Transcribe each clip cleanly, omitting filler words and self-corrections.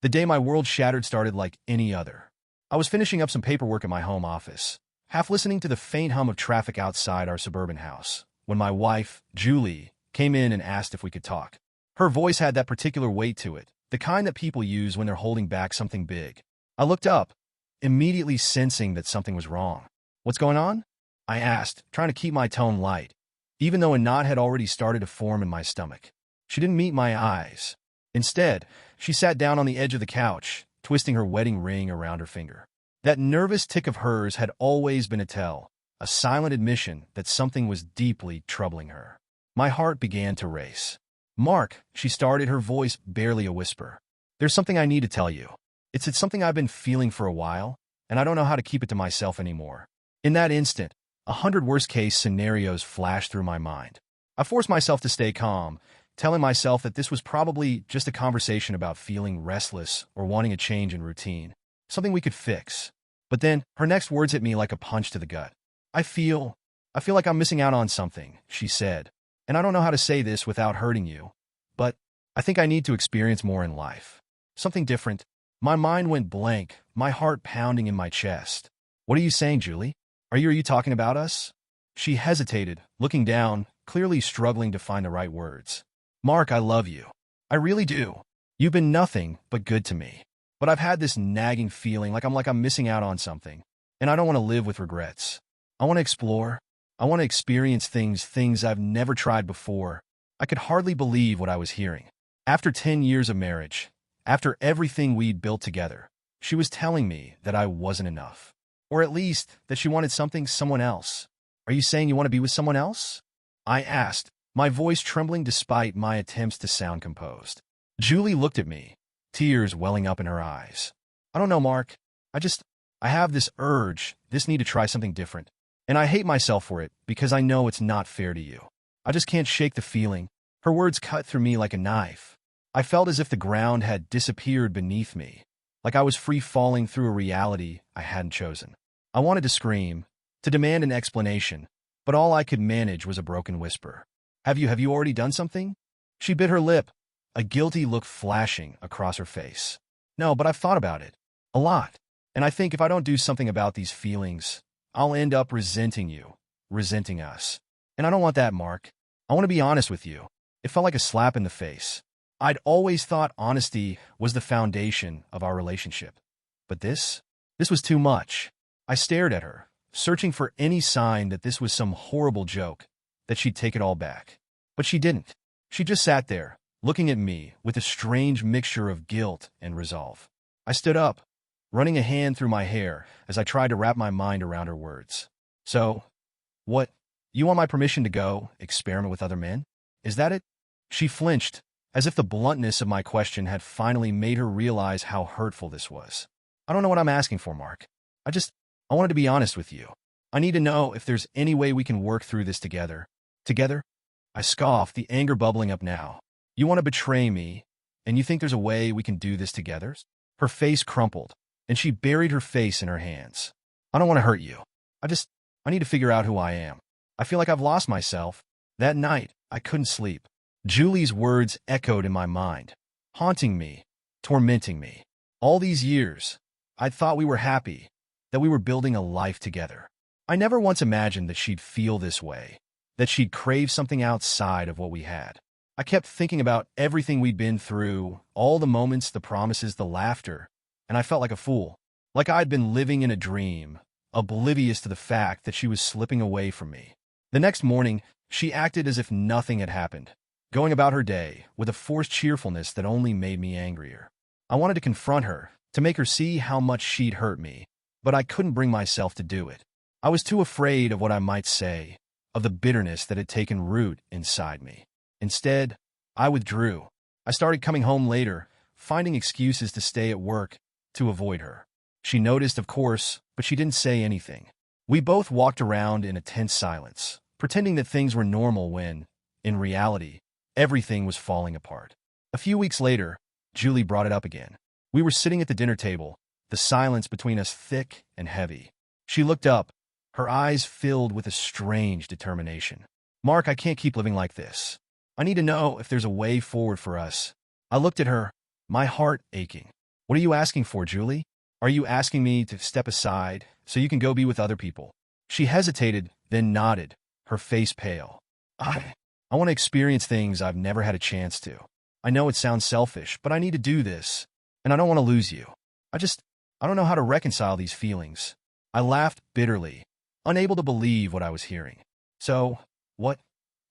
The day my world shattered started like any other. I was finishing up some paperwork at my home office, half listening to the faint hum of traffic outside our suburban house, when my wife, Julie, came in and asked if we could talk. Her voice had that particular weight to it, the kind that people use when they're holding back something big. I looked up, immediately sensing that something was wrong. "What's going on?" I asked, trying to keep my tone light, even though a knot had already started to form in my stomach. She didn't meet my eyes. Instead, she sat down on the edge of the couch, twisting her wedding ring around her finger. That nervous tick of hers had always been a tell, a silent admission that something was deeply troubling her. My heart began to race. "Mark," she started, her voice barely a whisper. "There's something I need to tell you. It's something I've been feeling for a while, and I don't know how to keep it to myself anymore." In that instant, 100 worst-case scenarios flashed through my mind. I forced myself to stay calm, telling myself that this was probably just a conversation about feeling restless or wanting a change in routine, something we could fix. But then, her next words hit me like a punch to the gut. I feel like I'm missing out on something," she said, "and I don't know how to say this without hurting you, but I think I need to experience more in life. Something different." My mind went blank, my heart pounding in my chest. "What are you saying, Julie? Are you talking about us?" She hesitated, looking down, clearly struggling to find the right words. "Mark, I love you. I really do. You've been nothing but good to me. But I've had this nagging feeling like I'm missing out on something, and I don't want to live with regrets. I want to explore. I want to experience things I've never tried before." I could hardly believe what I was hearing. After 10 years of marriage, after everything we'd built together, she was telling me that I wasn't enough. Or at least that she wanted someone else. "Are you saying you want to be with someone else?" I asked, my voice trembling despite my attempts to sound composed. Julie looked at me, tears welling up in her eyes. "I don't know, Mark. I have this urge, this need to try something different. And I hate myself for it because I know it's not fair to you. I just can't shake the feeling." Her words cut through me like a knife. I felt as if the ground had disappeared beneath me, like I was free falling through a reality I hadn't chosen. I wanted to scream, to demand an explanation, but all I could manage was a broken whisper. Have you already done something?" She bit her lip, a guilty look flashing across her face. "No, but I've thought about it. A lot. And I think if I don't do something about these feelings, I'll end up resenting you, resenting us. And I don't want that, Mark. I want to be honest with you." It felt like a slap in the face. I'd always thought honesty was the foundation of our relationship. But this was too much. I stared at her, searching for any sign that this was some horrible joke, that she'd take it all back. But she didn't. She just sat there, looking at me with a strange mixture of guilt and resolve. I stood up, running a hand through my hair as I tried to wrap my mind around her words. "So, what? You want my permission to go experiment with other men? Is that it?" She flinched, as if the bluntness of my question had finally made her realize how hurtful this was. "I don't know what I'm asking for, Mark. I wanted to be honest with you. I need to know if there's any way we can work through this together." "Together?" I scoffed, the anger bubbling up now. "You want to betray me, and you think there's a way we can do this together?" Her face crumpled, and she buried her face in her hands. "I don't want to hurt you. I need to figure out who I am. I feel like I've lost myself." That night, I couldn't sleep. Julie's words echoed in my mind, haunting me, tormenting me. All these years, I'd thought we were happy, that we were building a life together. I never once imagined that she'd feel this way, that she'd crave something outside of what we had. I kept thinking about everything we'd been through, all the moments, the promises, the laughter, and I felt like a fool, like I'd been living in a dream, oblivious to the fact that she was slipping away from me. The next morning, she acted as if nothing had happened, going about her day with a forced cheerfulness that only made me angrier. I wanted to confront her, to make her see how much she'd hurt me, but I couldn't bring myself to do it. I was too afraid of what I might say, of the bitterness that had taken root inside me. Instead, I withdrew. I started coming home later, finding excuses to stay at work, to avoid her. She noticed, of course, but she didn't say anything. We both walked around in a tense silence, pretending that things were normal when, in reality, everything was falling apart. A few weeks later, Julie brought it up again. We were sitting at the dinner table, the silence between us thick and heavy. She looked up, her eyes filled with a strange determination. "Mark, I can't keep living like this. I need to know if there's a way forward for us." I looked at her, my heart aching. What are you asking for, Julie? Are you asking me to step aside so you can go be with other people? She hesitated, then nodded, her face pale. I want to experience things I've never had a chance to. I know it sounds selfish, but I need to do this, and I don't want to lose you. I don't know how to reconcile these feelings. I laughed bitterly, unable to believe what I was hearing. So, what?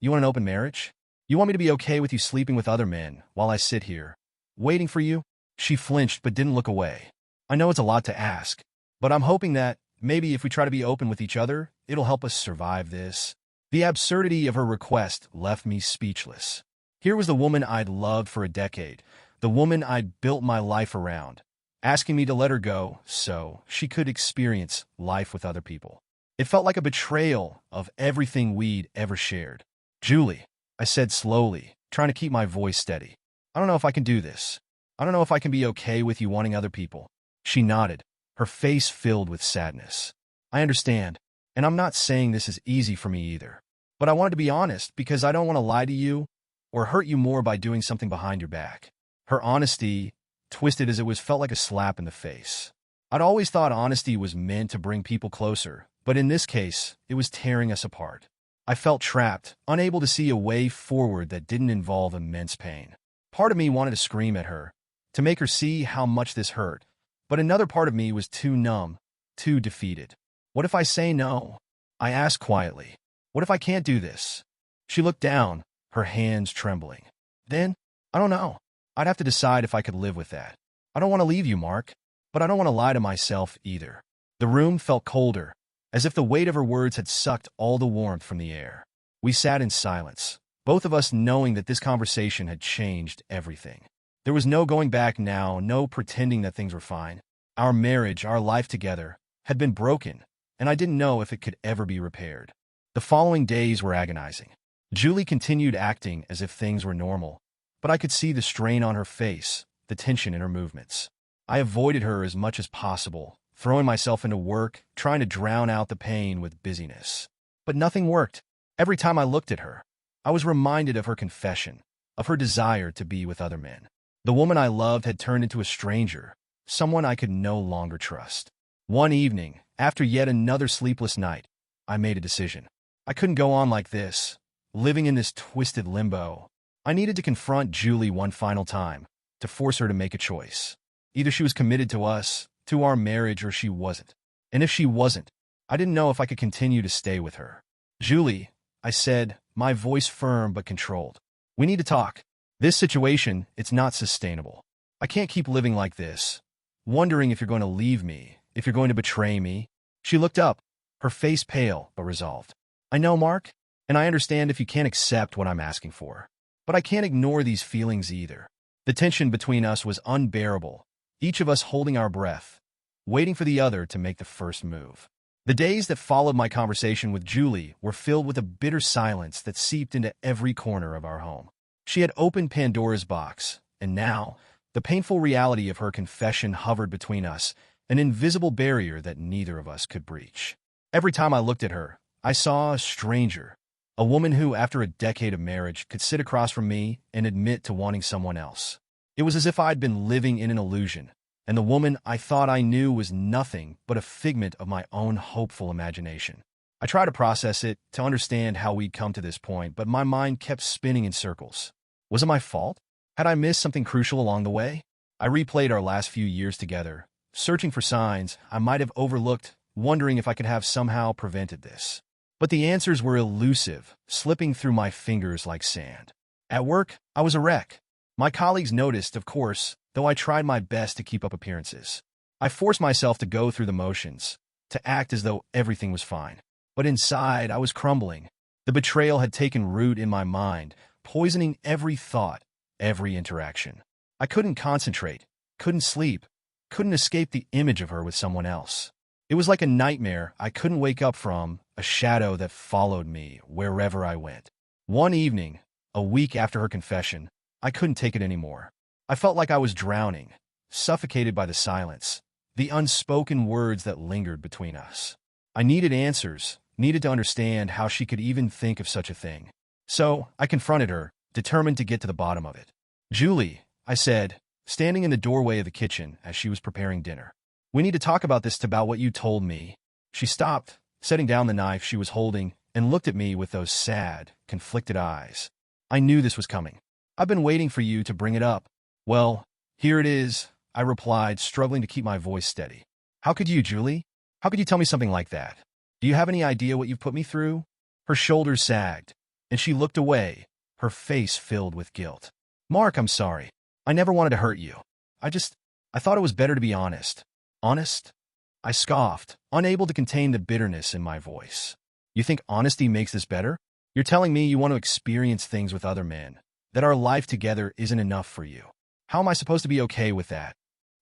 You want an open marriage? You want me to be okay with you sleeping with other men while I sit here, waiting for you? She flinched but didn't look away. I know it's a lot to ask, but I'm hoping that maybe if we try to be open with each other, it'll help us survive this. The absurdity of her request left me speechless. Here was the woman I'd loved for a decade, the woman I'd built my life around, asking me to let her go so she could experience life with other people. It felt like a betrayal of everything we'd ever shared. Julie, I said slowly, trying to keep my voice steady. I don't know if I can do this. I don't know if I can be okay with you wanting other people. She nodded, her face filled with sadness. I understand, and I'm not saying this is easy for me either. But I wanted to be honest because I don't want to lie to you or hurt you more by doing something behind your back. Her honesty, twisted as it was, felt like a slap in the face. I'd always thought honesty was meant to bring people closer, but in this case, it was tearing us apart. I felt trapped, unable to see a way forward that didn't involve immense pain. Part of me wanted to scream at her, to make her see how much this hurt, but another part of me was too numb, too defeated. What if I say no? I asked quietly. What if I can't do this? She looked down, her hands trembling. Then, I don't know. I'd have to decide if I could live with that. I don't want to leave you, Mark, but I don't want to lie to myself either. The room felt colder, as if the weight of her words had sucked all the warmth from the air. We sat in silence, both of us knowing that this conversation had changed everything. There was no going back now, no pretending that things were fine. Our marriage, our life together, had been broken, and I didn't know if it could ever be repaired. The following days were agonizing. Julie continued acting as if things were normal, but I could see the strain on her face, the tension in her movements. I avoided her as much as possible, throwing myself into work, trying to drown out the pain with busyness. But nothing worked. Every time I looked at her, I was reminded of her confession, of her desire to be with other men. The woman I loved had turned into a stranger, someone I could no longer trust. One evening, after yet another sleepless night, I made a decision. I couldn't go on like this, living in this twisted limbo. I needed to confront Julie one final time, to force her to make a choice. Either she was committed to us, to our marriage, or she wasn't. And if she wasn't, I didn't know if I could continue to stay with her. Julie, I said, my voice firm but controlled. We need to talk. This situation, it's not sustainable. I can't keep living like this, wondering if you're going to leave me, if you're going to betray me. She looked up, her face pale but resolved. I know, Mark, and I understand if you can't accept what I'm asking for. But I can't ignore these feelings either. The tension between us was unbearable, each of us holding our breath, waiting for the other to make the first move. The days that followed my conversation with Julie were filled with a bitter silence that seeped into every corner of our home. She had opened Pandora's box, and now, the painful reality of her confession hovered between us, an invisible barrier that neither of us could breach. Every time I looked at her, I saw a stranger, a woman who, after a decade of marriage, could sit across from me and admit to wanting someone else. It was as if I'd been living in an illusion, and the woman I thought I knew was nothing but a figment of my own hopeful imagination. I tried to process it, to understand how we'd come to this point, but my mind kept spinning in circles. Was it my fault? Had I missed something crucial along the way? I replayed our last few years together, searching for signs I might have overlooked, wondering if I could have somehow prevented this. But the answers were elusive, slipping through my fingers like sand. At work, I was a wreck. My colleagues noticed, of course, though I tried my best to keep up appearances. I forced myself to go through the motions, to act as though everything was fine. But inside, I was crumbling. The betrayal had taken root in my mind, poisoning every thought, every interaction. I couldn't concentrate, couldn't sleep, couldn't escape the image of her with someone else. It was like a nightmare I couldn't wake up from, a shadow that followed me wherever I went. One evening, a week after her confession, I couldn't take it anymore. I felt like I was drowning, suffocated by the silence, the unspoken words that lingered between us. I needed answers, needed to understand how she could even think of such a thing. So I confronted her, determined to get to the bottom of it. Julie, I said, standing in the doorway of the kitchen as she was preparing dinner. "We need to talk about this about what you told me." She stopped, setting down the knife she was holding, and looked at me with those sad, conflicted eyes. "I knew this was coming. I've been waiting for you to bring it up." "Well, here it is," I replied, struggling to keep my voice steady. "How could you, Julie? How could you tell me something like that? Do you have any idea what you've put me through?" Her shoulders sagged, and she looked away, her face filled with guilt. "Mark, I'm sorry. I never wanted to hurt you. I thought it was better to be honest." "Honest?" I scoffed, unable to contain the bitterness in my voice. "You think honesty makes this better? You're telling me you want to experience things with other men, that our life together isn't enough for you. How am I supposed to be okay with that?"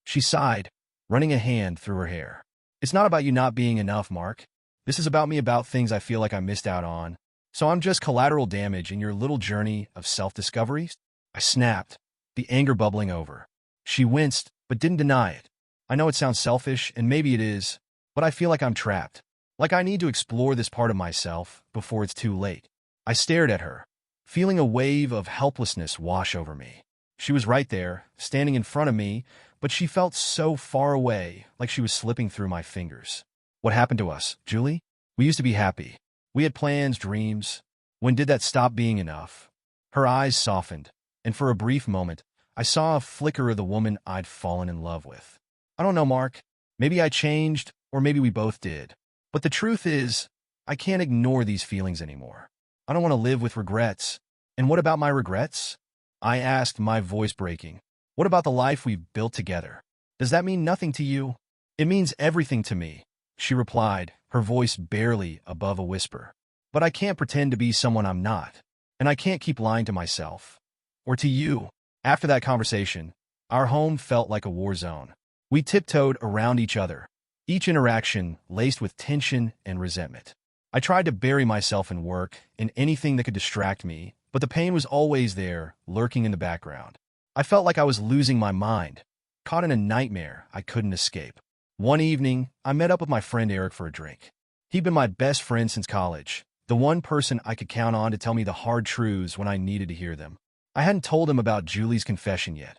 She sighed, running a hand through her hair. "It's not about you not being enough, Mark. This is about me, about things I feel like I missed out on. So I'm just collateral damage in your little journey of self-discovery?" I snapped, the anger bubbling over. She winced, but didn't deny it. "I know it sounds selfish, and maybe it is, but I feel like I'm trapped. Like I need to explore this part of myself before it's too late." I stared at her, feeling a wave of helplessness wash over me. She was right there, standing in front of me, but she felt so far away, like she was slipping through my fingers. "What happened to us, Julie? We used to be happy. We had plans, dreams. When did that stop being enough?" Her eyes softened, and for a brief moment, I saw a flicker of the woman I'd fallen in love with. "I don't know, Mark. Maybe I changed, or maybe we both did. But the truth is, I can't ignore these feelings anymore. I don't want to live with regrets." "And what about my regrets?" I asked, my voice breaking. "What about the life we've built together? Does that mean nothing to you?" "It means everything to me," she replied, her voice barely above a whisper. "But I can't pretend to be someone I'm not. And I can't keep lying to myself. Or to you." After that conversation, our home felt like a war zone. We tiptoed around each other, each interaction laced with tension and resentment. I tried to bury myself in work, in anything that could distract me, but the pain was always there, lurking in the background. I felt like I was losing my mind, caught in a nightmare I couldn't escape. One evening, I met up with my friend Eric for a drink. He'd been my best friend since college, the one person I could count on to tell me the hard truths when I needed to hear them. I hadn't told him about Julie's confession yet.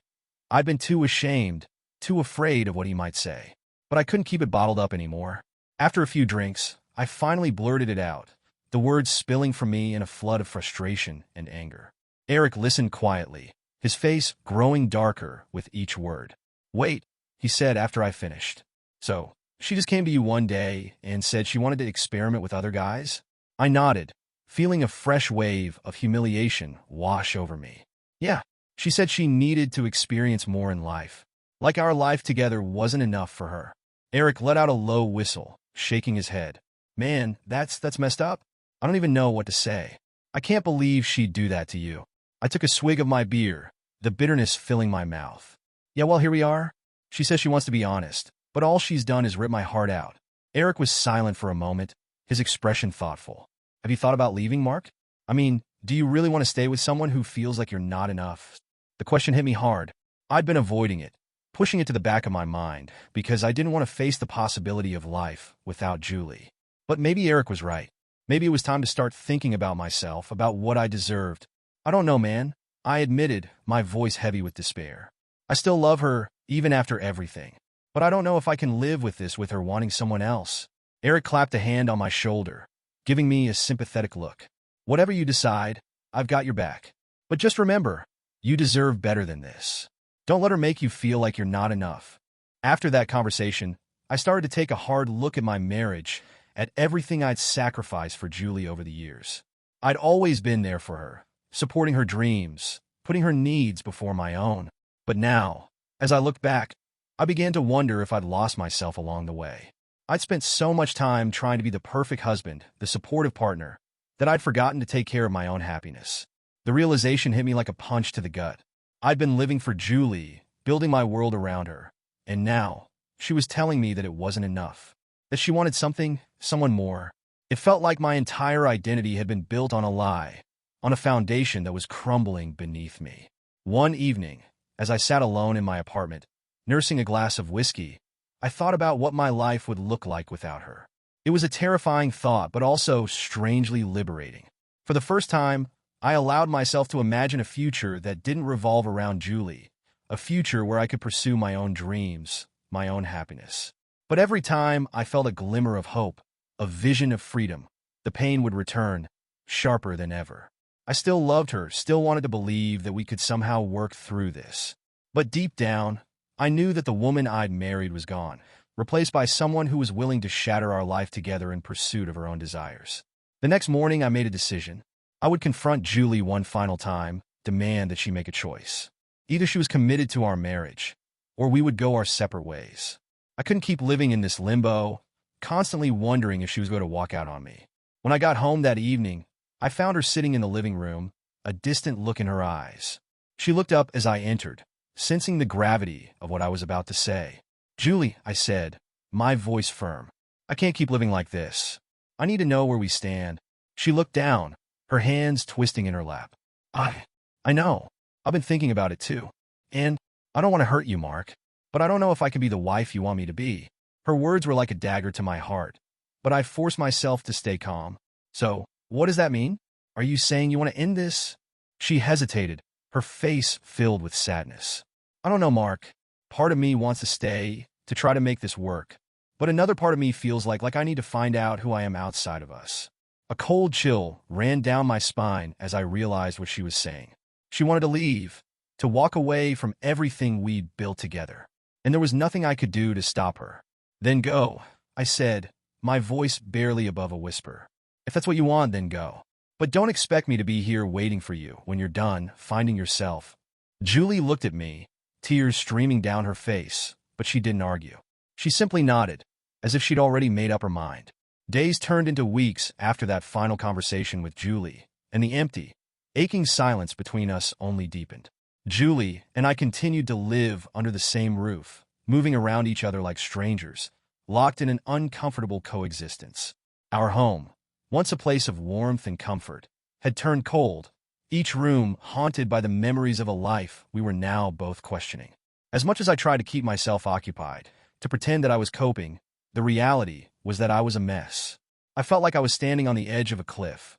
I'd been too ashamed, too afraid of what he might say. But I couldn't keep it bottled up anymore. After a few drinks, I finally blurted it out, the words spilling from me in a flood of frustration and anger. Eric listened quietly, his face growing darker with each word. "Wait," he said after I finished. "So, she just came to you one day and said she wanted to experiment with other guys?" I nodded, feeling a fresh wave of humiliation wash over me. "Yeah, she said she needed to experience more in life. Like our life together wasn't enough for her." Eric let out a low whistle, shaking his head. "Man, that's messed up. I don't even know what to say. I can't believe she'd do that to you." I took a swig of my beer, the bitterness filling my mouth. "Yeah, well, here we are. She says she wants to be honest, but all she's done is rip my heart out." Eric was silent for a moment, his expression thoughtful. "Have you thought about leaving, Mark? I mean, do you really want to stay with someone who feels like you're not enough?" The question hit me hard. I'd been avoiding it, pushing it to the back of my mind, because I didn't want to face the possibility of life without Julie. But maybe Eric was right. Maybe it was time to start thinking about myself, about what I deserved. "I don't know, man," I admitted, my voice heavy with despair. "I still love her, even after everything. But I don't know if I can live with this, with her wanting someone else." Eric clapped a hand on my shoulder, giving me a sympathetic look. "Whatever you decide, I've got your back. But just remember, you deserve better than this. Don't let her make you feel like you're not enough." After that conversation, I started to take a hard look at my marriage, at everything I'd sacrificed for Julie over the years. I'd always been there for her, supporting her dreams, putting her needs before my own. But now, as I looked back, I began to wonder if I'd lost myself along the way. I'd spent so much time trying to be the perfect husband, the supportive partner, that I'd forgotten to take care of my own happiness. The realization hit me like a punch to the gut. I'd been living for Julie, building my world around her, and now she was telling me that it wasn't enough, that she wanted someone more. It felt like my entire identity had been built on a lie, on a foundation that was crumbling beneath me. One evening, as I sat alone in my apartment, nursing a glass of whiskey, I thought about what my life would look like without her. It was a terrifying thought, but also strangely liberating. For the first time, I allowed myself to imagine a future that didn't revolve around Julie, a future where I could pursue my own dreams, my own happiness. But every time I felt a glimmer of hope, a vision of freedom, the pain would return, sharper than ever. I still loved her, still wanted to believe that we could somehow work through this. But deep down, I knew that the woman I'd married was gone, replaced by someone who was willing to shatter our life together in pursuit of her own desires. The next morning, I made a decision. I would confront Julie one final time, demand that she make a choice. Either she was committed to our marriage, or we would go our separate ways. I couldn't keep living in this limbo, constantly wondering if she was going to walk out on me. When I got home that evening, I found her sitting in the living room, a distant look in her eyes. She looked up as I entered, sensing the gravity of what I was about to say. "Julie," I said, my voice firm. "I can't keep living like this. I need to know where we stand." She looked down, her hands twisting in her lap. I know. I've been thinking about it too. And I don't want to hurt you, Mark, but I don't know if I can be the wife you want me to be." Her words were like a dagger to my heart, but I forced myself to stay calm. "So, what does that mean? Are you saying you want to end this?" She hesitated, her face filled with sadness. "I don't know, Mark. Part of me wants to stay, to try to make this work. But another part of me feels like I need to find out who I am outside of us." A cold chill ran down my spine as I realized what she was saying. She wanted to leave, to walk away from everything we'd built together. And there was nothing I could do to stop her. "Then go," I said, my voice barely above a whisper. "If that's what you want, then go. But don't expect me to be here waiting for you when you're done finding yourself." Julie looked at me, tears streaming down her face, but she didn't argue. She simply nodded, as if she'd already made up her mind. Days turned into weeks after that final conversation with Julie, and the empty, aching silence between us only deepened. Julie and I continued to live under the same roof, moving around each other like strangers, locked in an uncomfortable coexistence. Our home, once a place of warmth and comfort, had turned cold, each room haunted by the memories of a life we were now both questioning. As much as I tried to keep myself occupied, to pretend that I was coping, the reality was that I was a mess. I felt like I was standing on the edge of a cliff,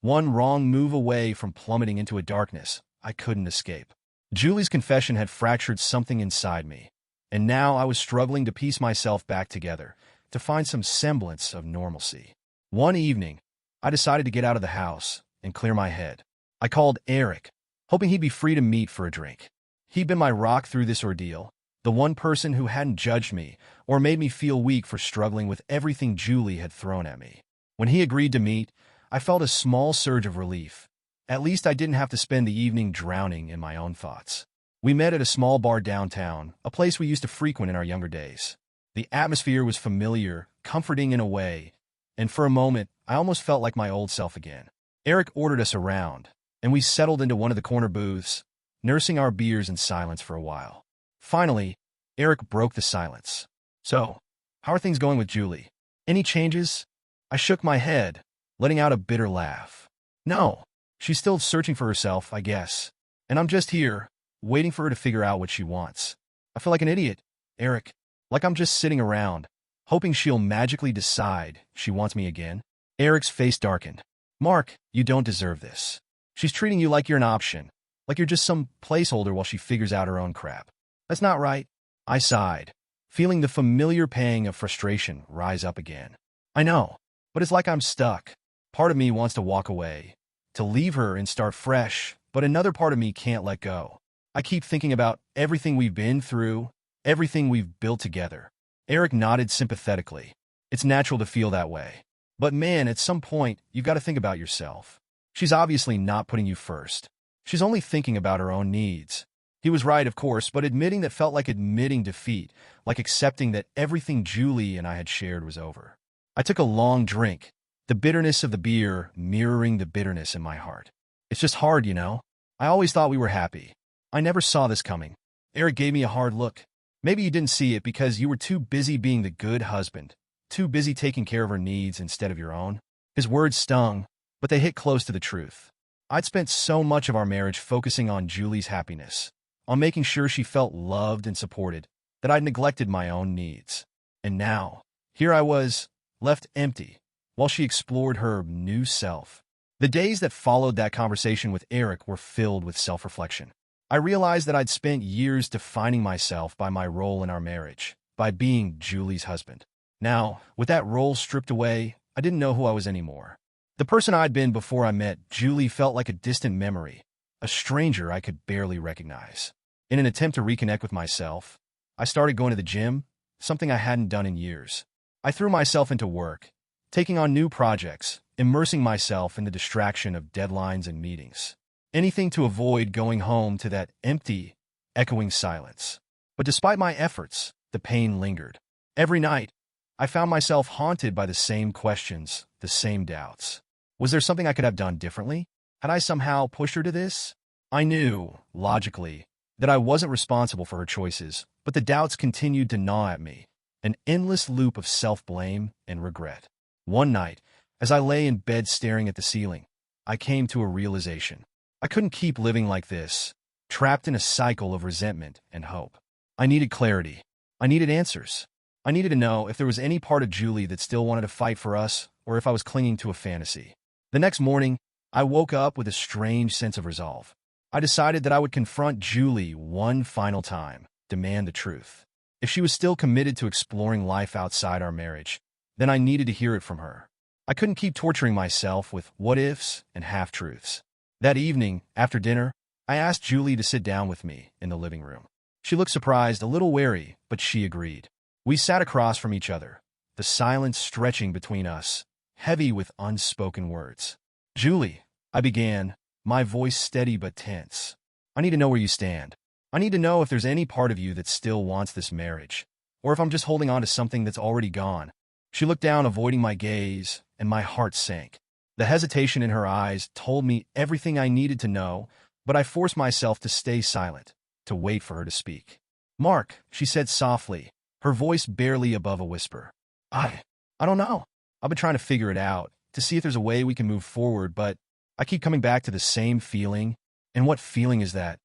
one wrong move away from plummeting into a darkness I couldn't escape. Julie's confession had fractured something inside me, and now I was struggling to piece myself back together, to find some semblance of normalcy. One evening, I decided to get out of the house and clear my head. I called Eric, hoping he'd be free to meet for a drink. He'd been my rock through this ordeal, the one person who hadn't judged me or made me feel weak for struggling with everything Julie had thrown at me. When he agreed to meet, I felt a small surge of relief. At least I didn't have to spend the evening drowning in my own thoughts. We met at a small bar downtown, a place we used to frequent in our younger days. The atmosphere was familiar, comforting in a way, and for a moment, I almost felt like my old self again. Eric ordered us around, and we settled into one of the corner booths, nursing our beers in silence for a while. Finally, Eric broke the silence. "So, how are things going with Julie? Any changes?" I shook my head, letting out a bitter laugh. "No, she's still searching for herself, I guess. And I'm just here, waiting for her to figure out what she wants. I feel like an idiot, Eric, like I'm just sitting around, hoping she'll magically decide she wants me again." Eric's face darkened. "Mark, you don't deserve this. She's treating you like you're an option, like you're just some placeholder while she figures out her own crap. That's not right." I sighed, feeling the familiar pang of frustration rise up again. "I know, but it's like I'm stuck. Part of me wants to walk away, to leave her and start fresh, but another part of me can't let go. I keep thinking about everything we've been through, everything we've built together." Eric nodded sympathetically. "It's natural to feel that way. But man, at some point, you've got to think about yourself. She's obviously not putting you first. She's only thinking about her own needs." He was right, of course, but admitting that felt like admitting defeat, like accepting that everything Julie and I had shared was over. I took a long drink, the bitterness of the beer mirroring the bitterness in my heart. "It's just hard, you know. I always thought we were happy. I never saw this coming." Eric gave me a hard look. "Maybe you didn't see it because you were too busy being the good husband, too busy taking care of her needs instead of your own." His words stung, but they hit close to the truth. I'd spent so much of our marriage focusing on Julie's happiness, on making sure she felt loved and supported, that I'd neglected my own needs. And now, here I was, left empty, while she explored her new self. The days that followed that conversation with Eric were filled with self-reflection. I realized that I'd spent years defining myself by my role in our marriage, by being Julie's husband. Now, with that role stripped away, I didn't know who I was anymore. The person I'd been before I met Julie felt like a distant memory, a stranger I could barely recognize. In an attempt to reconnect with myself, I started going to the gym, something I hadn't done in years. I threw myself into work, taking on new projects, immersing myself in the distraction of deadlines and meetings. Anything to avoid going home to that empty, echoing silence. But despite my efforts, the pain lingered. Every night, I found myself haunted by the same questions, the same doubts. Was there something I could have done differently? Had I somehow pushed her to this? I knew, logically, that I wasn't responsible for her choices, but the doubts continued to gnaw at me, an endless loop of self-blame and regret. One night, as I lay in bed staring at the ceiling, I came to a realization. I couldn't keep living like this, trapped in a cycle of resentment and hope. I needed clarity. I needed answers. I needed to know if there was any part of Julie that still wanted to fight for us, or if I was clinging to a fantasy. The next morning, I woke up with a strange sense of resolve. I decided that I would confront Julie one final time, demand the truth. If she was still committed to exploring life outside our marriage, then I needed to hear it from her. I couldn't keep torturing myself with what-ifs and half-truths. That evening, after dinner, I asked Julie to sit down with me in the living room. She looked surprised, a little wary, but she agreed. We sat across from each other, the silence stretching between us, heavy with unspoken words. Julie, I began, my voice steady but tense. I need to know where you stand. I need to know if there's any part of you that still wants this marriage, or if I'm just holding on to something that's already gone. She looked down, avoiding my gaze, and my heart sank. The hesitation in her eyes told me everything I needed to know, but I forced myself to stay silent, to wait for her to speak. Mark, she said softly, her voice barely above a whisper. I don't know. I've been trying to figure it out, to see if there's a way we can move forward, but I keep coming back to the same feeling. And what feeling is that?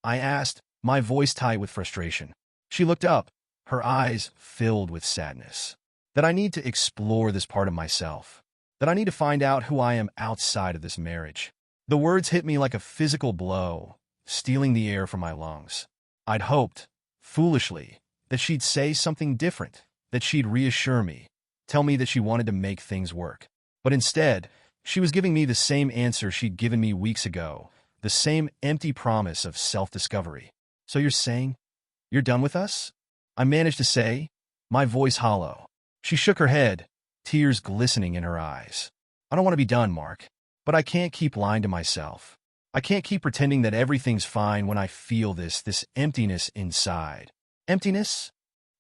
I asked, my voice tight with frustration. She looked up, her eyes filled with sadness. That I need to explore this part of myself. That I need to find out who I am outside of this marriage. The words hit me like a physical blow, stealing the air from my lungs. I'd hoped, foolishly, that she'd say something different, that she'd reassure me, tell me that she wanted to make things work. But instead, she was giving me the same answer she'd given me weeks ago, the same empty promise of self-discovery. So you're saying, you're done with us? I managed to say, my voice hollow. She shook her head, tears glistening in her eyes. I don't want to be done, Mark, but I can't keep lying to myself. I can't keep pretending that everything's fine when I feel this emptiness inside. Emptiness?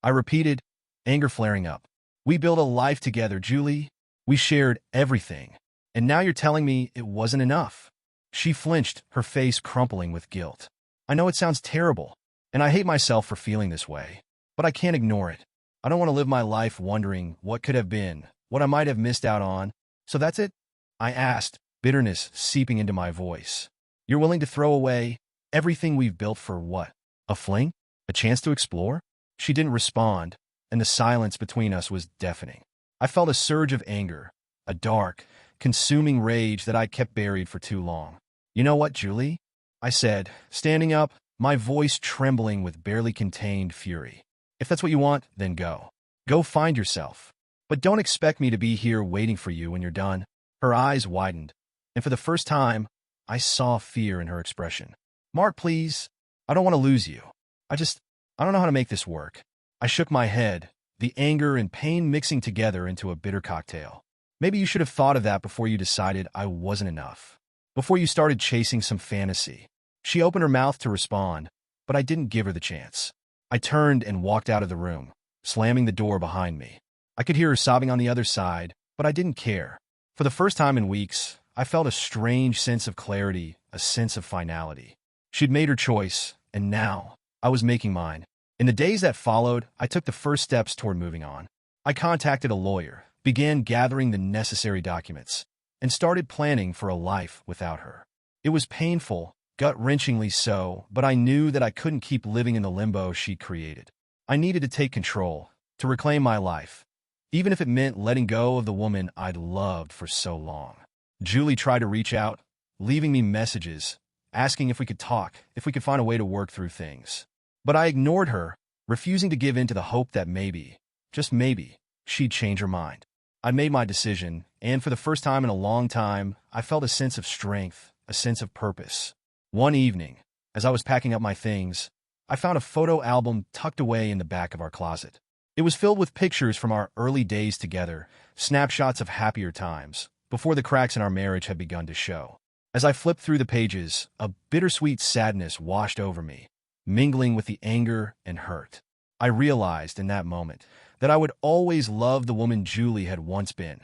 I repeated, anger flaring up. We built a life together, Julie. We shared everything. And now you're telling me it wasn't enough. She flinched, her face crumpling with guilt. I know it sounds terrible, and I hate myself for feeling this way, but I can't ignore it. I don't want to live my life wondering what could have been, what I might have missed out on. So that's it? I asked, bitterness seeping into my voice. You're willing to throw away everything we've built for what? A fling? A chance to explore? She didn't respond, and the silence between us was deafening. I felt a surge of anger, a dark, consuming rage that I'd kept buried for too long. You know what, Julie? I said, standing up, my voice trembling with barely contained fury. If that's what you want, then go. Go find yourself. But don't expect me to be here waiting for you when you're done. Her eyes widened, and for the first time, I saw fear in her expression. Mark, please. I don't want to lose you. I don't know how to make this work. I shook my head, the anger and pain mixing together into a bitter cocktail. Maybe you should have thought of that before you decided I wasn't enough. Before you started chasing some fantasy. She opened her mouth to respond, but I didn't give her the chance. I turned and walked out of the room, slamming the door behind me. I could hear her sobbing on the other side, but I didn't care. For the first time in weeks, I felt a strange sense of clarity, a sense of finality. She'd made her choice, and now I was making mine. In the days that followed, I took the first steps toward moving on. I contacted a lawyer, began gathering the necessary documents, and started planning for a life without her. It was painful, gut-wrenchingly so, but I knew that I couldn't keep living in the limbo she created. I needed to take control, to reclaim my life, even if it meant letting go of the woman I'd loved for so long. Julie tried to reach out, leaving me messages, asking if we could talk, if we could find a way to work through things. But I ignored her, refusing to give in to the hope that maybe, just maybe, she'd change her mind. I made my decision, and for the first time in a long time, I felt a sense of strength, a sense of purpose. One evening, as I was packing up my things, I found a photo album tucked away in the back of our closet. It was filled with pictures from our early days together, snapshots of happier times, before the cracks in our marriage had begun to show. As I flipped through the pages, a bittersweet sadness washed over me, mingling with the anger and hurt. I realized in that moment that I would always love the woman Julie had once been,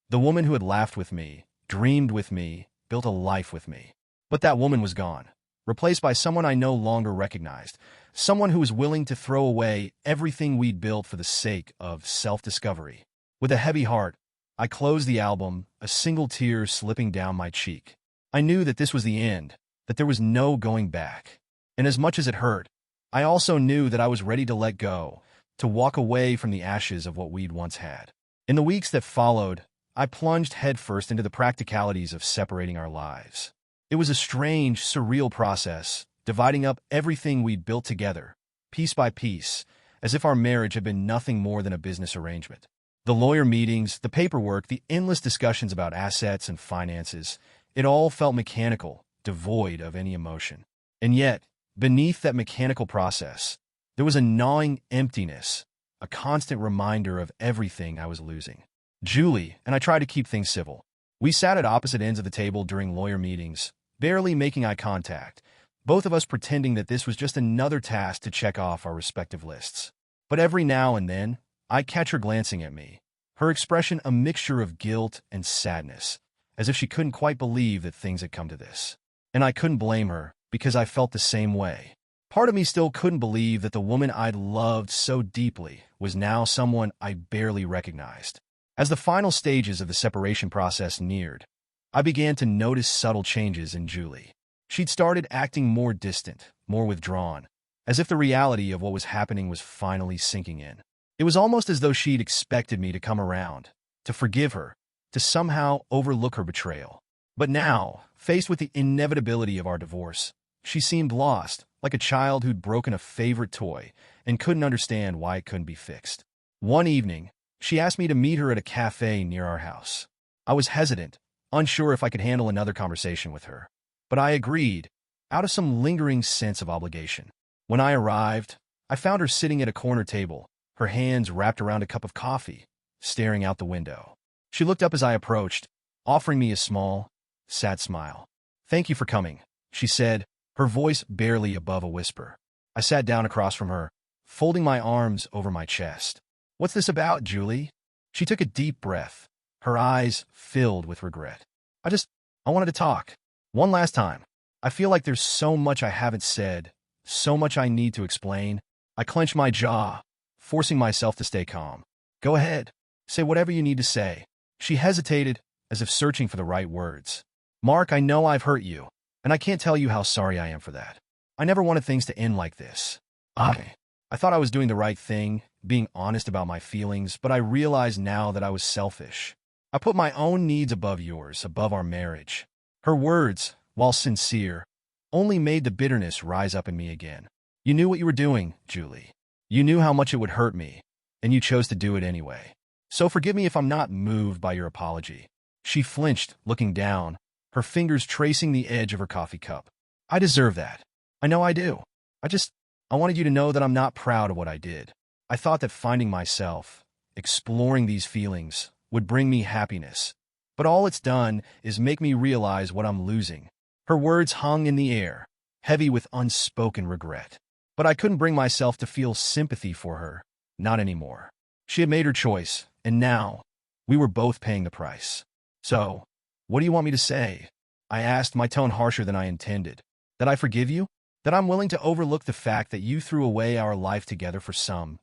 the woman who had laughed with me, dreamed with me, built a life with me. But that woman was gone, replaced by someone I no longer recognized, someone who was willing to throw away everything we'd built for the sake of self-discovery. With a heavy heart, I closed the album, a single tear slipping down my cheek. I knew that this was the end, that there was no going back. And as much as it hurt, I also knew that I was ready to let go, to walk away from the ashes of what we'd once had. In the weeks that followed, I plunged headfirst into the practicalities of separating our lives. It was a strange, surreal process, dividing up everything we'd built together, piece by piece, as if our marriage had been nothing more than a business arrangement. The lawyer meetings, the paperwork, the endless discussions about assets and finances, it all felt mechanical, devoid of any emotion. And yet, beneath that mechanical process, there was a gnawing emptiness, a constant reminder of everything I was losing. Julie and I tried to keep things civil. We sat at opposite ends of the table during lawyer meetings, barely making eye contact, both of us pretending that this was just another task to check off our respective lists. But every now and then, I'd catch her glancing at me, her expression a mixture of guilt and sadness, as if she couldn't quite believe that things had come to this. And I couldn't blame her, because I felt the same way. Part of me still couldn't believe that the woman I'd loved so deeply was now someone I barely recognized. As the final stages of the separation process neared, I began to notice subtle changes in Julie. She'd started acting more distant, more withdrawn, as if the reality of what was happening was finally sinking in. It was almost as though she'd expected me to come around, to forgive her, to somehow overlook her betrayal. But now, faced with the inevitability of our divorce, she seemed lost, like a child who'd broken a favorite toy and couldn't understand why it couldn't be fixed. One evening, she asked me to meet her at a cafe near our house. I was hesitant, unsure if I could handle another conversation with her. But I agreed, out of some lingering sense of obligation. When I arrived, I found her sitting at a corner table, her hands wrapped around a cup of coffee, staring out the window. She looked up as I approached, offering me a small, sad smile. "Thank you for coming," she said, her voice barely above a whisper. I sat down across from her, folding my arms over my chest. "What's this about, Julie?" She took a deep breath, her eyes filled with regret. I wanted to talk. One last time. I feel like there's so much I haven't said, so much I need to explain." I clenched my jaw, forcing myself to stay calm. "Go ahead. Say whatever you need to say." She hesitated, as if searching for the right words. "Mark, I know I've hurt you, and I can't tell you how sorry I am for that. I never wanted things to end like this. I thought I was doing the right thing, being honest about my feelings, but I realize now that I was selfish. I put my own needs above yours, above our marriage." Her words, while sincere, only made the bitterness rise up in me again. "You knew what you were doing, Julie. You knew how much it would hurt me, and you chose to do it anyway. So forgive me if I'm not moved by your apology." She flinched, looking down, her fingers tracing the edge of her coffee cup. "I deserve that. I know I do. I wanted you to know that I'm not proud of what I did. I thought that finding myself, exploring these feelings, would bring me happiness. But all it's done is make me realize what I'm losing." Her words hung in the air, heavy with unspoken regret. But I couldn't bring myself to feel sympathy for her, not anymore. She had made her choice, and now, we were both paying the price. "So, what do you want me to say?" I asked, my tone harsher than I intended. "That I forgive you? That I'm willing to overlook the fact that you threw away our life together for some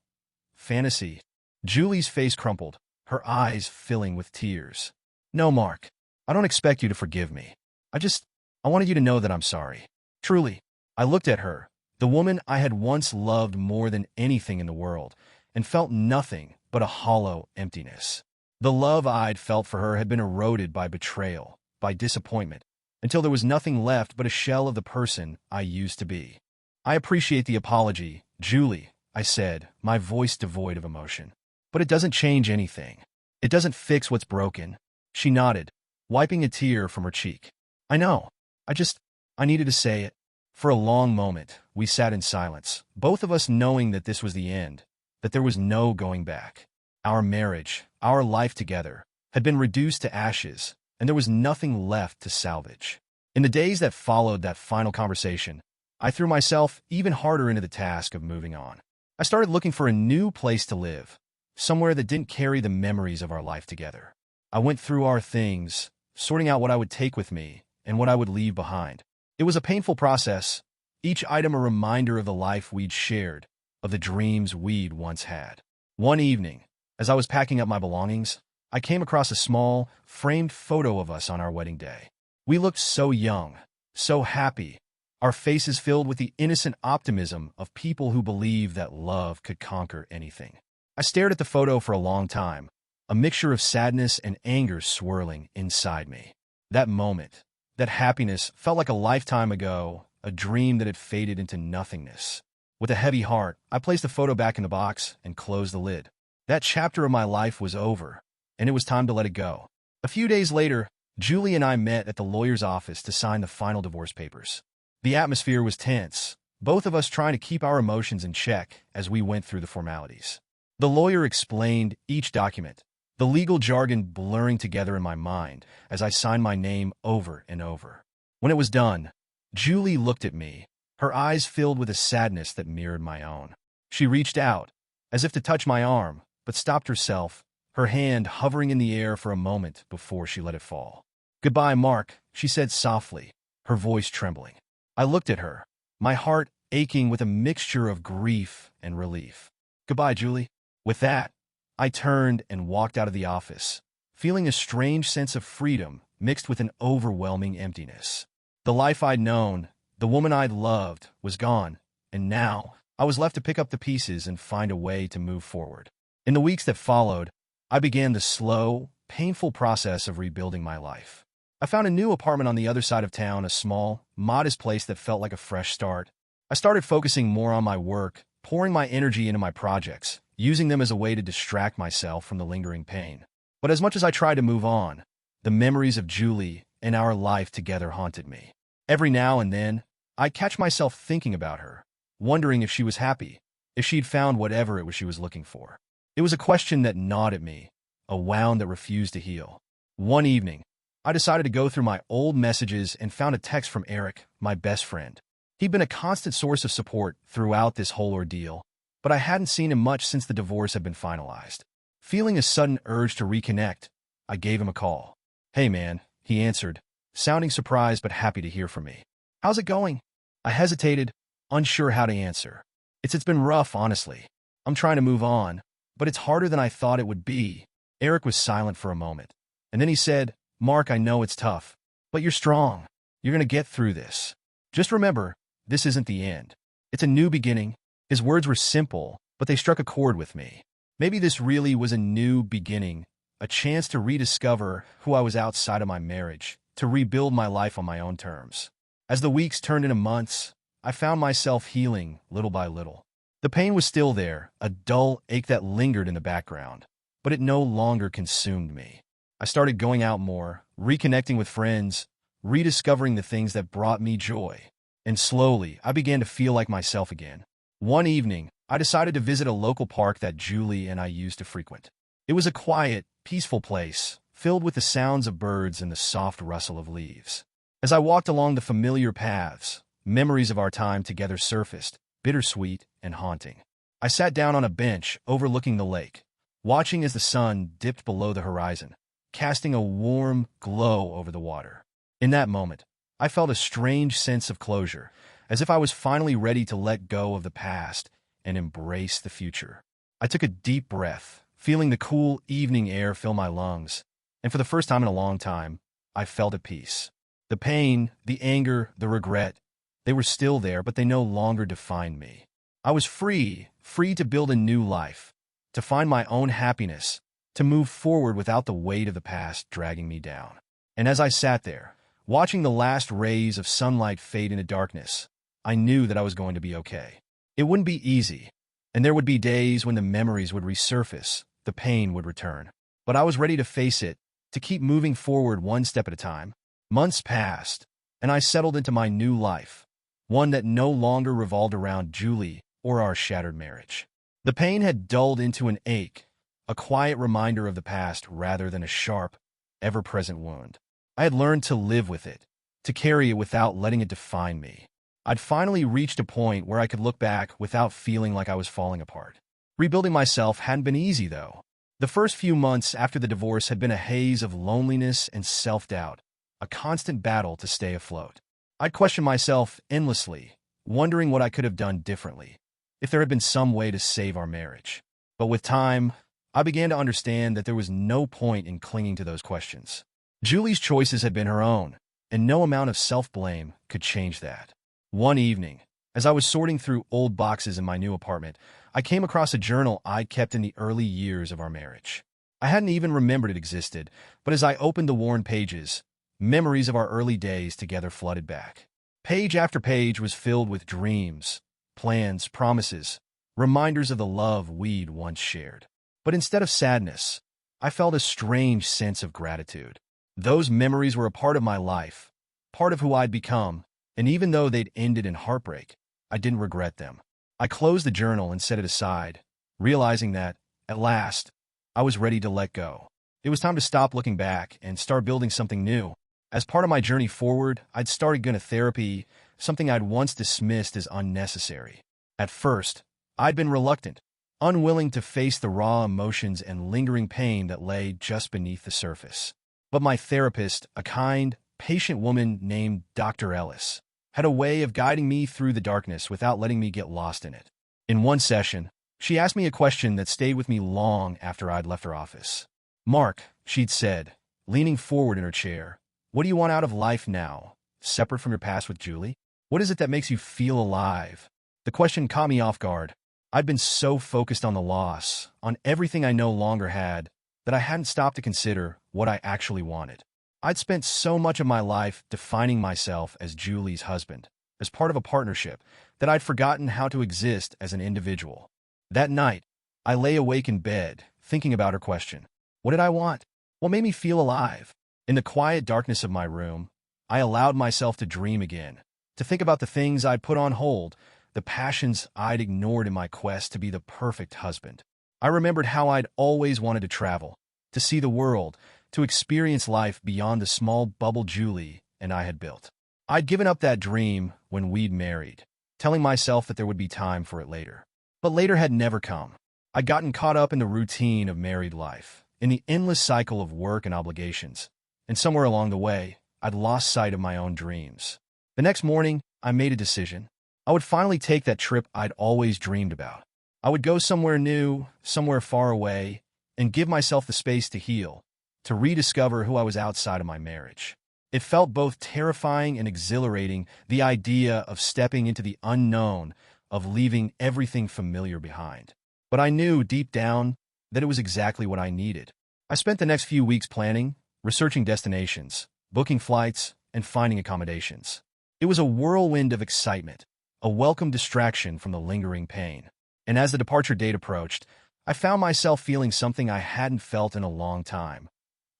fantasy?" Julie's face crumpled, her eyes filling with tears. "No, Mark. I don't expect you to forgive me. I wanted you to know that I'm sorry. Truly." I looked at her, the woman I had once loved more than anything in the world, and felt nothing but a hollow emptiness. The love I'd felt for her had been eroded by betrayal, by disappointment, until there was nothing left but a shell of the person I used to be. I appreciate the apology, Julie, I said, my voice devoid of emotion. But it doesn't change anything. It doesn't fix what's broken. She nodded, wiping a tear from her cheek. I know. I needed to say it. For a long moment, we sat in silence, both of us knowing that this was the end, that there was no going back. Our marriage, our life together, had been reduced to ashes, and there was nothing left to salvage. In the days that followed that final conversation, I threw myself even harder into the task of moving on. I started looking for a new place to live, somewhere that didn't carry the memories of our life together. I went through our things, sorting out what I would take with me and what I would leave behind. It was a painful process, each item a reminder of the life we'd shared, of the dreams we'd once had. One evening, as I was packing up my belongings, I came across a small, framed photo of us on our wedding day. We looked so young, so happy, our faces filled with the innocent optimism of people who believe that love could conquer anything. I stared at the photo for a long time, a mixture of sadness and anger swirling inside me. That moment, that happiness felt like a lifetime ago, a dream that had faded into nothingness. With a heavy heart, I placed the photo back in the box and closed the lid. That chapter of my life was over, and it was time to let it go. A few days later, Julie and I met at the lawyer's office to sign the final divorce papers. The atmosphere was tense, both of us trying to keep our emotions in check as we went through the formalities. The lawyer explained each document, the legal jargon blurring together in my mind as I signed my name over and over. When it was done, Julie looked at me, her eyes filled with a sadness that mirrored my own. She reached out, as if to touch my arm, but stopped herself, her hand hovering in the air for a moment before she let it fall. "Goodbye, Mark," she said softly, her voice trembling. I looked at her, my heart aching with a mixture of grief and relief. "Goodbye, Julie." With that, I turned and walked out of the office, feeling a strange sense of freedom mixed with an overwhelming emptiness. The life I'd known, the woman I'd loved, was gone, and now I was left to pick up the pieces and find a way to move forward. In the weeks that followed, I began the slow, painful process of rebuilding my life. I found a new apartment on the other side of town, a small, modest place that felt like a fresh start. I started focusing more on my work, pouring my energy into my projects, using them as a way to distract myself from the lingering pain. But as much as I tried to move on, the memories of Julie and our life together haunted me. Every now and then, I'd catch myself thinking about her, wondering if she was happy, if she'd found whatever it was she was looking for. It was a question that gnawed at me, a wound that refused to heal. One evening, I decided to go through my old messages and found a text from Eric, my best friend. He'd been a constant source of support throughout this whole ordeal, but I hadn't seen him much since the divorce had been finalized. Feeling a sudden urge to reconnect, I gave him a call. "Hey man," he answered, sounding surprised but happy to hear from me. "How's it going?" I hesitated, unsure how to answer. It's been rough, honestly. I'm trying to move on, but it's harder than I thought it would be." Eric was silent for a moment, and then he said, "Mark, I know it's tough, but you're strong. You're going to get through this. Just remember, this isn't the end. It's a new beginning." His words were simple, but they struck a chord with me. Maybe this really was a new beginning, a chance to rediscover who I was outside of my marriage, to rebuild my life on my own terms. As the weeks turned into months, I found myself healing little by little. The pain was still there, a dull ache that lingered in the background, but it no longer consumed me. I started going out more, reconnecting with friends, rediscovering the things that brought me joy. And slowly, I began to feel like myself again. One evening, I decided to visit a local park that Julie and I used to frequent. It was a quiet, peaceful place, filled with the sounds of birds and the soft rustle of leaves. As I walked along the familiar paths, memories of our time together surfaced, bittersweet and haunting. I sat down on a bench overlooking the lake, watching as the sun dipped below the horizon, casting a warm glow over the water. In that moment, I felt a strange sense of closure, as if I was finally ready to let go of the past and embrace the future. I took a deep breath, feeling the cool evening air fill my lungs, and for the first time in a long time, I felt at peace. The pain, the anger, the regret, they were still there, but they no longer defined me. I was free to build a new life, to find my own happiness, to move forward without the weight of the past dragging me down. And as I sat there, Watching the last rays of sunlight fade into darkness, I knew that I was going to be okay. It wouldn't be easy, and there would be days when the memories would resurface, the pain would return. But I was ready to face it, to keep moving forward one step at a time. Months passed, and I settled into my new life, one that no longer revolved around Julie or our shattered marriage. The pain had dulled into an ache, a quiet reminder of the past rather than a sharp, ever-present wound. I had learned to live with it, to carry it without letting it define me. I'd finally reached a point where I could look back without feeling like I was falling apart. Rebuilding myself hadn't been easy, though. The first few months after the divorce had been a haze of loneliness and self-doubt, a constant battle to stay afloat. I'd questioned myself endlessly, wondering what I could have done differently, if there had been some way to save our marriage. But with time, I began to understand that there was no point in clinging to those questions. Julie's choices had been her own, and no amount of self-blame could change that. One evening, as I was sorting through old boxes in my new apartment, I came across a journal I'd kept in the early years of our marriage. I hadn't even remembered it existed, but as I opened the worn pages, memories of our early days together flooded back. Page after page was filled with dreams, plans, promises, reminders of the love we'd once shared. But instead of sadness, I felt a strange sense of gratitude. Those memories were a part of my life, part of who I'd become, and even though they'd ended in heartbreak, I didn't regret them. I closed the journal and set it aside, realizing that, at last, I was ready to let go. It was time to stop looking back and start building something new. As part of my journey forward, I'd started going to therapy, something I'd once dismissed as unnecessary. At first, I'd been reluctant, unwilling to face the raw emotions and lingering pain that lay just beneath the surface. But my therapist, a kind, patient woman named Dr. Ellis, had a way of guiding me through the darkness without letting me get lost in it. In one session, she asked me a question that stayed with me long after I'd left her office. "Mark," she'd said, leaning forward in her chair, "what do you want out of life now, separate from your past with Julie? What is it that makes you feel alive?" The question caught me off guard. I'd been so focused on the loss, on everything I no longer had, that I hadn't stopped to consider what I actually wanted. I'd spent so much of my life defining myself as Julie's husband, as part of a partnership, that I'd forgotten how to exist as an individual. That night, I lay awake in bed, thinking about her question. What did I want? What made me feel alive? In the quiet darkness of my room, I allowed myself to dream again, to think about the things I'd put on hold, the passions I'd ignored in my quest to be the perfect husband. I remembered how I'd always wanted to travel, to see the world, to experience life beyond the small bubble Julie and I had built. I'd given up that dream when we'd married, telling myself that there would be time for it later. But later had never come. I'd gotten caught up in the routine of married life, in the endless cycle of work and obligations, and somewhere along the way, I'd lost sight of my own dreams. The next morning, I made a decision. I would finally take that trip I'd always dreamed about. I would go somewhere new, somewhere far away, and give myself the space to heal, to rediscover who I was outside of my marriage. It felt both terrifying and exhilarating, the idea of stepping into the unknown, of leaving everything familiar behind. But I knew deep down that it was exactly what I needed. I spent the next few weeks planning, researching destinations, booking flights, and finding accommodations. It was a whirlwind of excitement, a welcome distraction from the lingering pain. And as the departure date approached, I found myself feeling something I hadn't felt in a long time.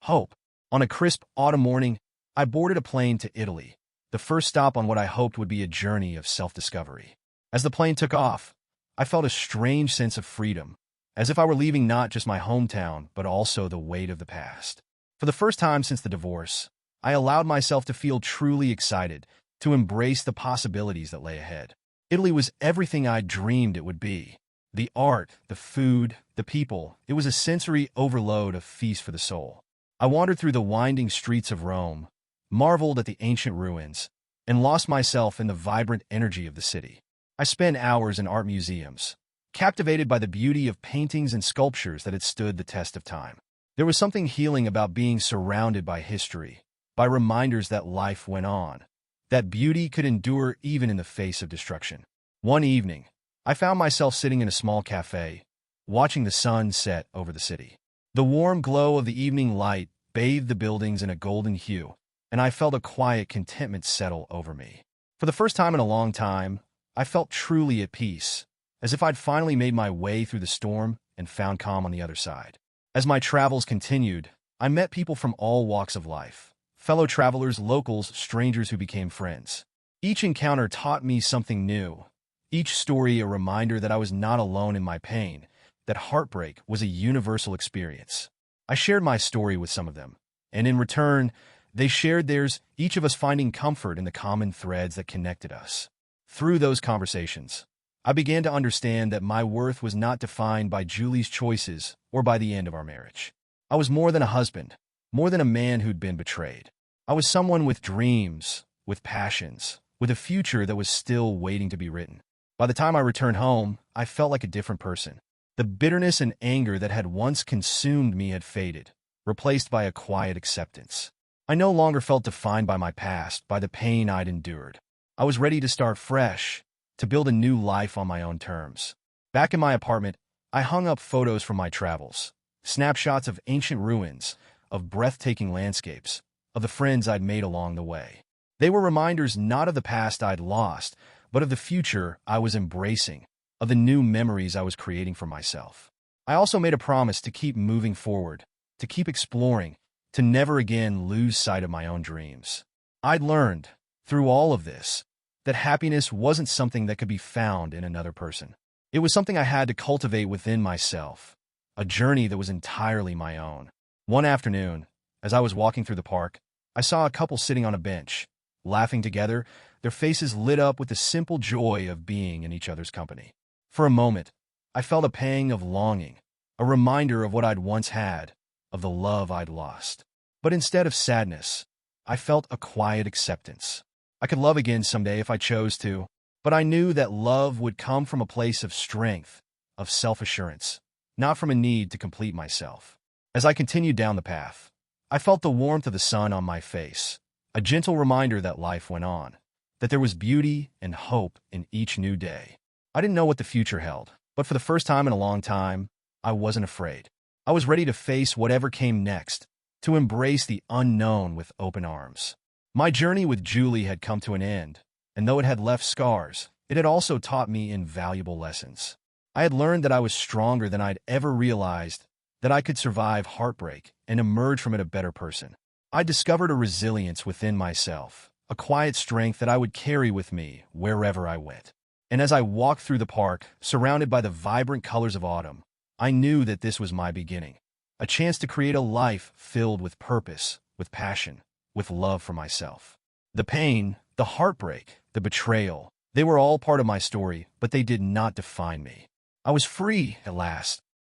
Hope. On a crisp autumn morning, I boarded a plane to Italy, the first stop on what I hoped would be a journey of self-discovery. As the plane took off, I felt a strange sense of freedom, as if I were leaving not just my hometown, but also the weight of the past. For the first time since the divorce, I allowed myself to feel truly excited, to embrace the possibilities that lay ahead. Italy was everything I dreamed it would be. The art, the food, the people. It was a sensory overload, a feast for the soul. I wandered through the winding streets of Rome, marveled at the ancient ruins, and lost myself in the vibrant energy of the city. I spent hours in art museums, captivated by the beauty of paintings and sculptures that had stood the test of time. There was something healing about being surrounded by history, by reminders that life went on, that beauty could endure even in the face of destruction. One evening, I found myself sitting in a small cafe, watching the sun set over the city. The warm glow of the evening light bathed the buildings in a golden hue, and I felt a quiet contentment settle over me. For the first time in a long time, I felt truly at peace, as if I'd finally made my way through the storm and found calm on the other side. As my travels continued, I met people from all walks of life, fellow travelers, locals, strangers who became friends. Each encounter taught me something new, each story a reminder that I was not alone in my pain, that heartbreak was a universal experience. I shared my story with some of them, and in return, they shared theirs, each of us finding comfort in the common threads that connected us. Through those conversations, I began to understand that my worth was not defined by Julie's choices or by the end of our marriage. I was more than a husband, more than a man who'd been betrayed. I was someone with dreams, with passions, with a future that was still waiting to be written. By the time I returned home, I felt like a different person. The bitterness and anger that had once consumed me had faded, replaced by a quiet acceptance. I no longer felt defined by my past, by the pain I'd endured. I was ready to start fresh, to build a new life on my own terms. Back in my apartment, I hung up photos from my travels, snapshots of ancient ruins, of breathtaking landscapes, of the friends I'd made along the way. They were reminders not of the past I'd lost, but of the future I was embracing, of the new memories I was creating for myself. I also made a promise to keep moving forward, to keep exploring, to never again lose sight of my own dreams. I'd learned, through all of this, that happiness wasn't something that could be found in another person. It was something I had to cultivate within myself, a journey that was entirely my own. One afternoon, as I was walking through the park, I saw a couple sitting on a bench, laughing together, their faces lit up with the simple joy of being in each other's company. For a moment, I felt a pang of longing, a reminder of what I'd once had, of the love I'd lost. But instead of sadness, I felt a quiet acceptance. I could love again someday if I chose to, but I knew that love would come from a place of strength, of self-assurance, not from a need to complete myself. As I continued down the path, I felt the warmth of the sun on my face, a gentle reminder that life went on, that there was beauty and hope in each new day. I didn't know what the future held, but for the first time in a long time, I wasn't afraid. I was ready to face whatever came next, to embrace the unknown with open arms. My journey with Julie had come to an end, and though it had left scars, it had also taught me invaluable lessons. I had learned that I was stronger than I'd ever realized, that I could survive heartbreak and emerge from it a better person. I discovered a resilience within myself, a quiet strength that I would carry with me wherever I went. And as I walked through the park, surrounded by the vibrant colors of autumn, I knew that this was my beginning, a chance to create a life filled with purpose, with passion, with love for myself. The pain, the heartbreak, the betrayal, they were all part of my story, but they did not define me. I was free, at last,